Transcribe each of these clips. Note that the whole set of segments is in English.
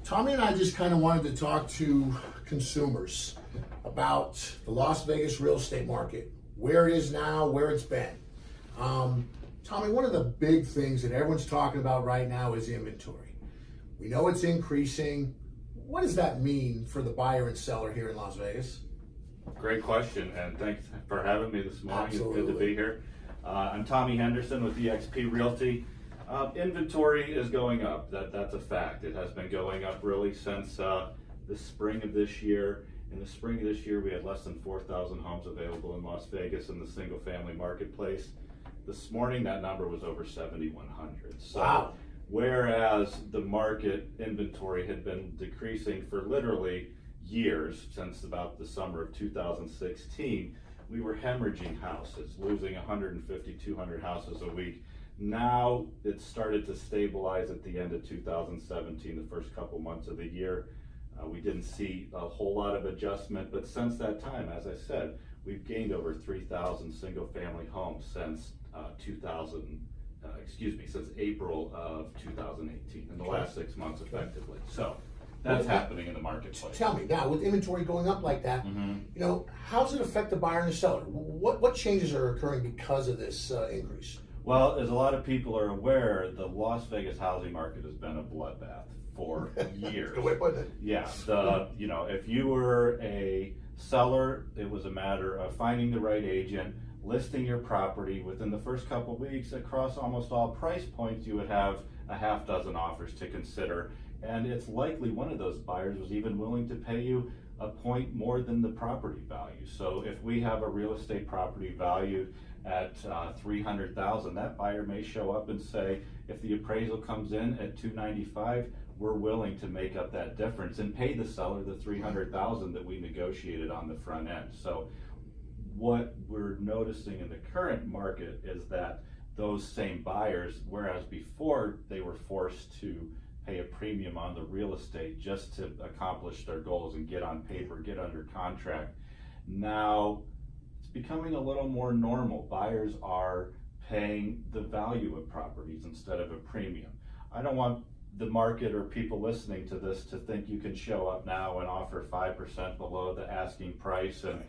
Tommy and I just kind of wanted to talk to consumers about the Las Vegas real estate market, where it is now, where it's been. Tommy, one of the big things that everyone's talking about right now is inventory. We know it's increasing. What does that mean for the buyer and seller here in Las Vegas? Great question, and thanks for having me this morning. Absolutely. It's good to be here. I'm Tommy Henderson with eXp Realty. Inventory is going up. That's a fact. It has been going up really since the spring of this year. In the spring of this year, we had less than 4,000 homes available in Las Vegas in the single-family marketplace. This morning, that number was over 7,100. So, wow. Whereas the market inventory had been decreasing for literally years, since about the summer of 2016, we were hemorrhaging houses, losing 150, 200 houses a week. Now it's started to stabilize at the end of 2017, the first couple months of the year. We didn't see a whole lot of adjustment, but since that time, as I said, we've gained over 3,000 single-family homes since since April of 2018, in the last 6 months effectively. So that's happening in the marketplace. Tell me now, with inventory going up like that, you know, how does it affect the buyer and the seller? What changes are occurring because of this increase? Well, as a lot of people are aware, the Las Vegas housing market has been a bloodbath for years. Good way to put it. Yeah, if you were a seller, it was a matter of finding the right agent, listing your property. Within the first couple of weeks, across almost all price points, you would have a half dozen offers to consider. And it's likely one of those buyers was even willing to pay you a point more than the property value. So if we have a real estate property valued at $300,000, that buyer may show up and say, if the appraisal comes in at $295,000, we're willing to make up that difference and pay the seller the $300,000 that we negotiated on the front end. So what we're noticing in the current market is that those same buyers, whereas before they were forced to pay a premium on the real estate just to accomplish their goals and get on paper, get under contract, now it's becoming a little more normal. Buyers are paying the value of properties instead of a premium. I don't want the market or people listening to this to think you can show up now and offer 5% below the asking price and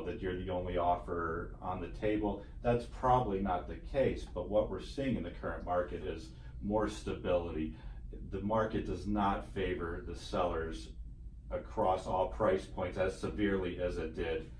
that you're the only offer on the table. That's probably not the case, but what we're seeing in the current market is more stability. The market does not favor the sellers across all price points as severely as it did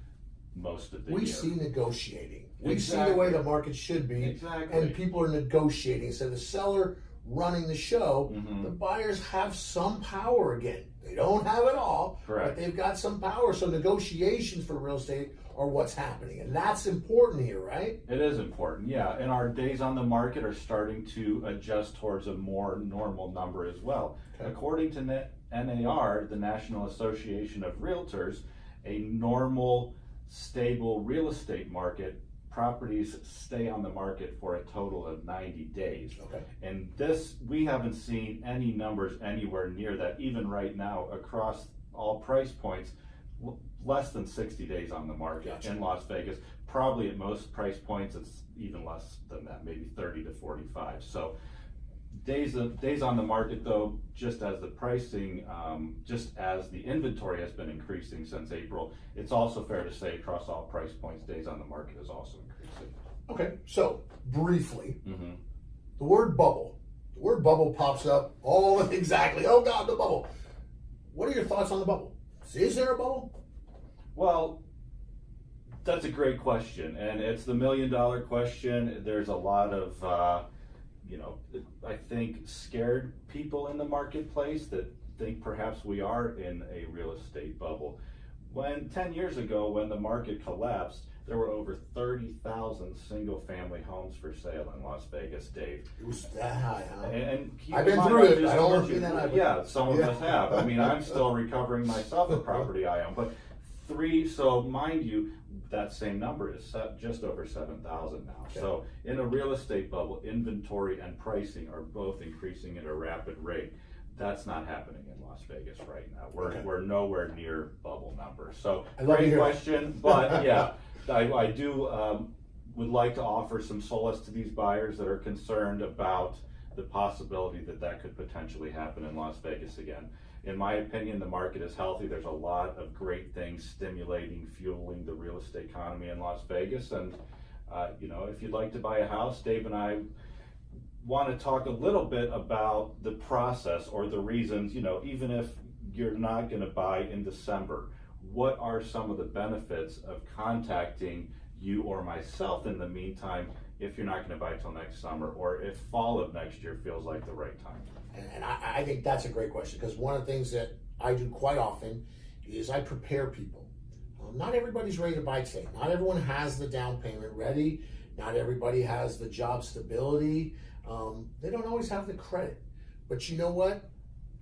most of the year. We see negotiating. We Exactly. see the way the market should be. Exactly. And people are negotiating. So the seller running the show, the buyers have some power again. They don't have it all, Correct. but they've got some power. So negotiations for real estate are what's happening. And that's important here, right? It is important, yeah. And our days on the market are starting to adjust towards a more normal number as well. Okay. According to NAR, the National Association of Realtors, a normal, stable real estate market, properties stay on the market for a total of 90 days. Okay. And this, we haven't seen any numbers anywhere near that, even right now, across all price points, less than 60 days on the market. Gotcha. In Las Vegas. Probably at most price points, it's even less than that, maybe 30 to 45. So days on the market, though, just as the pricing, just as the inventory has been increasing since April, it's also fair to say across all price points, days on the market is also increasing. Okay, so briefly, the word bubble. The word bubble pops up all exactly. Oh God, the bubble. What are your thoughts on the bubble? Is there a bubble? Well, that's a great question, and it's the $1 million question. There's a lot of, I think, scared people in the marketplace that think perhaps we are in a real estate bubble. 10 years ago, when the market collapsed, there were over 30,000 single-family homes for sale in Las Vegas, Dave. It was that high, huh? And I've been through it. I don't want to be that high. Yeah, some of us have. I mean, I'm still recovering myself of property I own. But so mind you, that same number is just over 7,000 now. Okay. So in a real estate bubble, inventory and pricing are both increasing at a rapid rate. That's not happening in Las Vegas right now. We're nowhere near bubble numbers. So great question, but yeah, I do would like to offer some solace to these buyers that are concerned about the possibility that that could potentially happen in Las Vegas again. In my opinion, the market is healthy. There's a lot of great things stimulating, fueling the real estate economy in Las Vegas. And, if you'd like to buy a house, Dave and I want to talk a little bit about the process or the reasons, even if you're not going to buy in December, what are some of the benefits of contacting you or myself in the meantime if you're not going to buy till next summer, or if fall of next year feels like the right time? And I think that's a great question, because one of the things that I do quite often is I prepare people. Not everybody's ready to buy today. Not everyone has the down payment ready. Not everybody has the job stability. They don't always have the credit. But you know what?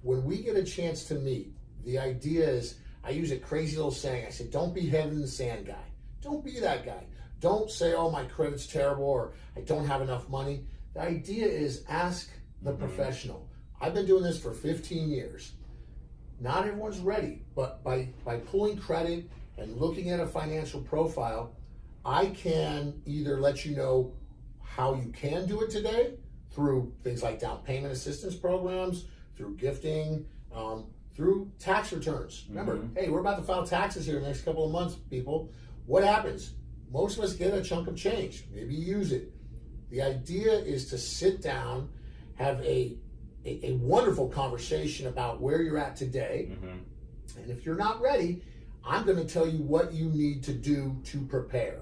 When we get a chance to meet, the idea is, I use a crazy little saying. I said, don't be head in the sand guy. Don't be that guy. Don't say, oh, my credit's terrible, or I don't have enough money. The idea is ask the professional. I've been doing this for 15 years. Not everyone's ready, but by pulling credit and looking at a financial profile, I can either let you know how you can do it today through things like down payment assistance programs, through gifting, through tax returns. Remember, hey, we're about to file taxes here in the next couple of months, people. What happens? Most of us get a chunk of change. Maybe use it. The idea is to sit down, have a wonderful conversation about where you're at today. And if you're not ready, I'm going to tell you what you need to do to prepare.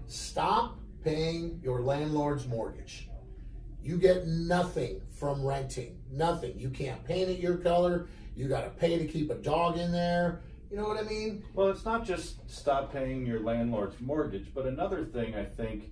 Stop paying your landlord's mortgage. You get nothing from renting. Nothing. You can't paint it your color. You got to pay to keep a dog in there. You know what I mean? Well, it's not just stop paying your landlord's mortgage, but another thing I think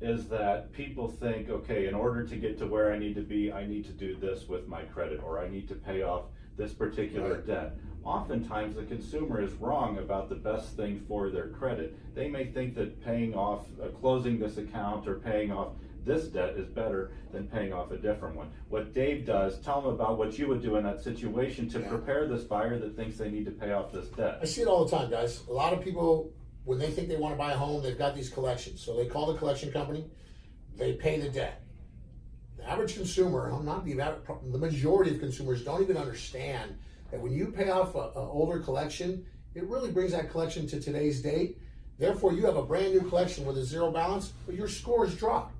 is that people think, okay, in order to get to where I need to be, I need to do this with my credit, or I need to pay off this particular debt. Oftentimes the consumer is wrong about the best thing for their credit. They may think that paying off, closing this account or paying off this debt is better than paying off a different one. What Dave does, tell them about what you would do in that situation to prepare this buyer that thinks they need to pay off this debt. I see it all the time, guys. A lot of people, when they think they want to buy a home, they've got these collections. So they call the collection company, they pay the debt. The average consumer, the majority of consumers don't even understand that when you pay off an older collection, it really brings that collection to today's date. Therefore, you have a brand new collection with a zero balance, but your scores drop.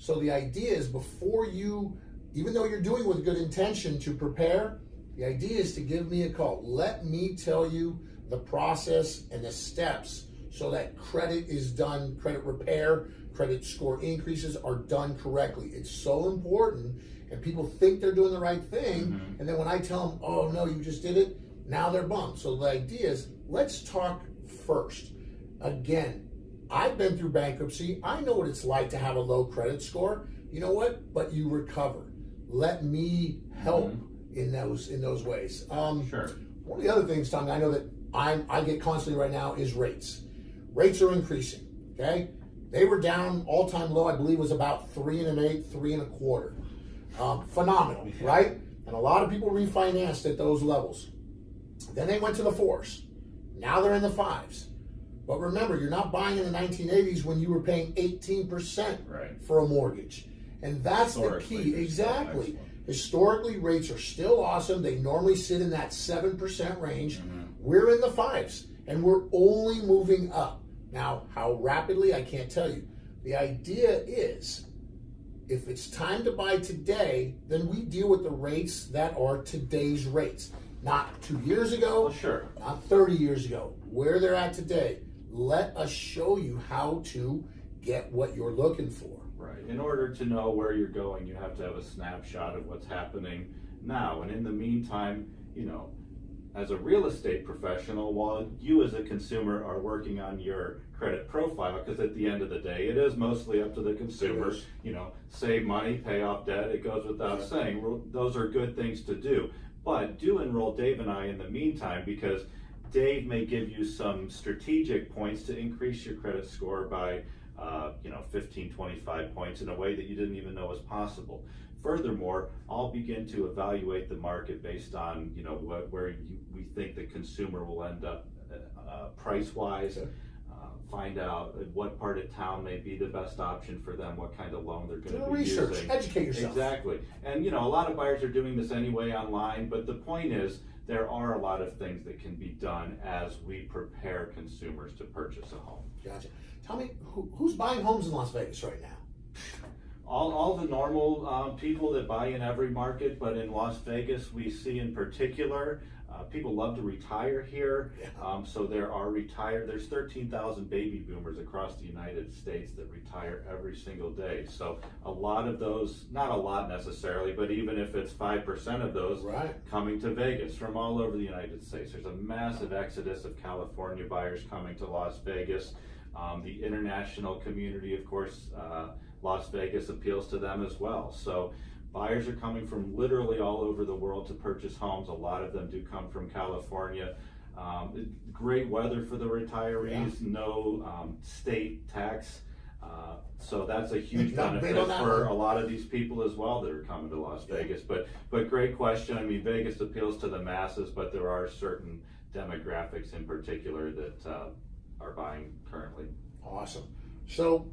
So the idea is, before you, even though you're doing with good intention to prepare, the idea is to give me a call. Let me tell you the process and the steps so that credit is done, credit repair, credit score increases are done correctly. It's so important, and people think they're doing the right thing, and then when I tell them, oh no, you just did it, now they're bummed. So the idea is, let's talk first. Again, I've been through bankruptcy. I know what it's like to have a low credit score. You know what? But you recover. Let me help in those ways. Sure. One of the other things, Tommy, I know that I get constantly right now is rates. Rates are increasing. Okay, they were down all-time low. I believe was about 3 1/8, 3 1/4. Phenomenal, right? And a lot of people refinanced at those levels. Then they went to the 4s. Now they're in the 5s. But remember, you're not buying in the 1980s when you were paying 18% for a mortgage. And that's the key. Exactly. Historically, rates are still awesome. They normally sit in that 7% range. We're in the 5s, and we're only moving up. Now, how rapidly, I can't tell you. The idea is, if it's time to buy today, then we deal with the rates that are today's rates. Not 2 years ago, not 30 years ago, where they're at today. Let us show you how to get what you're looking for. Right. In order to know where you're going, you have to have a snapshot of what's happening now. And in the meantime, as a real estate professional, while you as a consumer are working on your credit profile, because at the end of the day, it is mostly up to the consumer, save money, pay off debt, it goes without saying. Those are good things to do. But do enroll Dave and I in the meantime, because Dave may give you some strategic points to increase your credit score by 15, 25 points in a way that you didn't even know was possible. Furthermore, I'll begin to evaluate the market based on where we think the consumer will end up price-wise. find out what part of town may be the best option for them, what kind of loan they're going to Do be research, using. educate yourself. Exactly. And a lot of buyers are doing this anyway online, but the point is there are a lot of things that can be done as we prepare consumers to purchase a home. Gotcha. Tell me, who's buying homes in Las Vegas right now? All the normal people that buy in every market, but in Las Vegas we see in particular, people love to retire here. Yeah. So there's 13,000 baby boomers across the United States that retire every single day. So a lot of those, not a lot necessarily, but even if it's 5% of those, Right. coming to Vegas from all over the United States. There's a massive exodus of California buyers coming to Las Vegas. The international community, of course, Las Vegas appeals to them as well. So buyers are coming from literally all over the world to purchase homes. A lot of them do come from California. Great weather for the retirees, no state tax. So that's a huge benefit for a lot of these people as well that are coming to Las Vegas. But great question. I mean, Vegas appeals to the masses, but there are certain demographics in particular that are buying currently. Awesome. So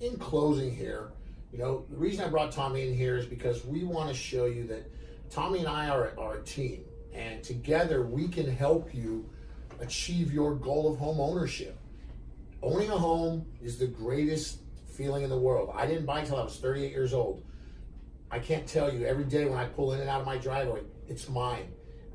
in closing here, the reason I brought Tommy in here is because we want to show you that Tommy and I are a team, and together we can help you achieve your goal of home ownership. Owning a home is the greatest feeling in the world. I didn't buy until I was 38 years old. I can't tell you, every day when I pull in and out of my driveway, it's mine.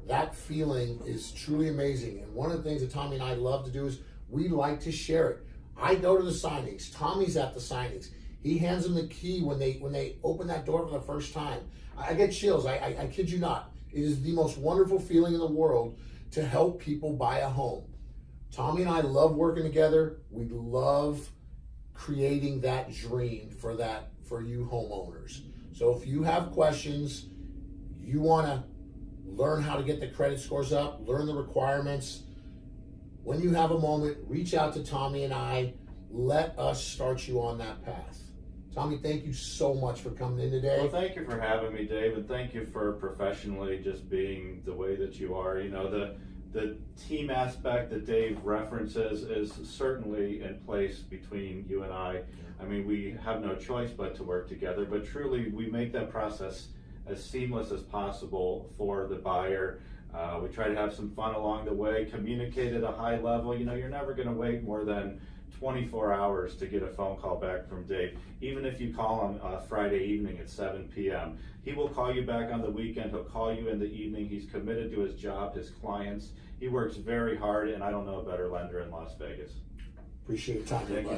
That feeling is truly amazing. And one of the things that Tommy and I love to do is we like to share it. I go to the signings. Tommy's at the signings. He hands them the key when they open that door for the first time. I get chills. I kid you not. It is the most wonderful feeling in the world to help people buy a home. Tommy and I love working together. We love creating that dream for you homeowners. So if you have questions, you want to learn how to get the credit scores up, learn the requirements, when you have a moment, reach out to Tommy and I. Let us start you on that path. Tommy, thank you so much for coming in today. Well, thank you for having me, Dave, and thank you for professionally just being the way that you are. The team aspect that Dave references is certainly in place between you and I. I mean, we have no choice but to work together, but truly we make that process as seamless as possible for the buyer. We try to have some fun along the way, communicate at a high level. You're never going to wait more than 24 hours to get a phone call back from Dave. Even if you call him Friday evening at 7 p.m., he will call you back on the weekend. He'll call you in the evening. He's committed to his job, his clients. He works very hard, and I don't know a better lender in Las Vegas. Appreciate your time. Thank you.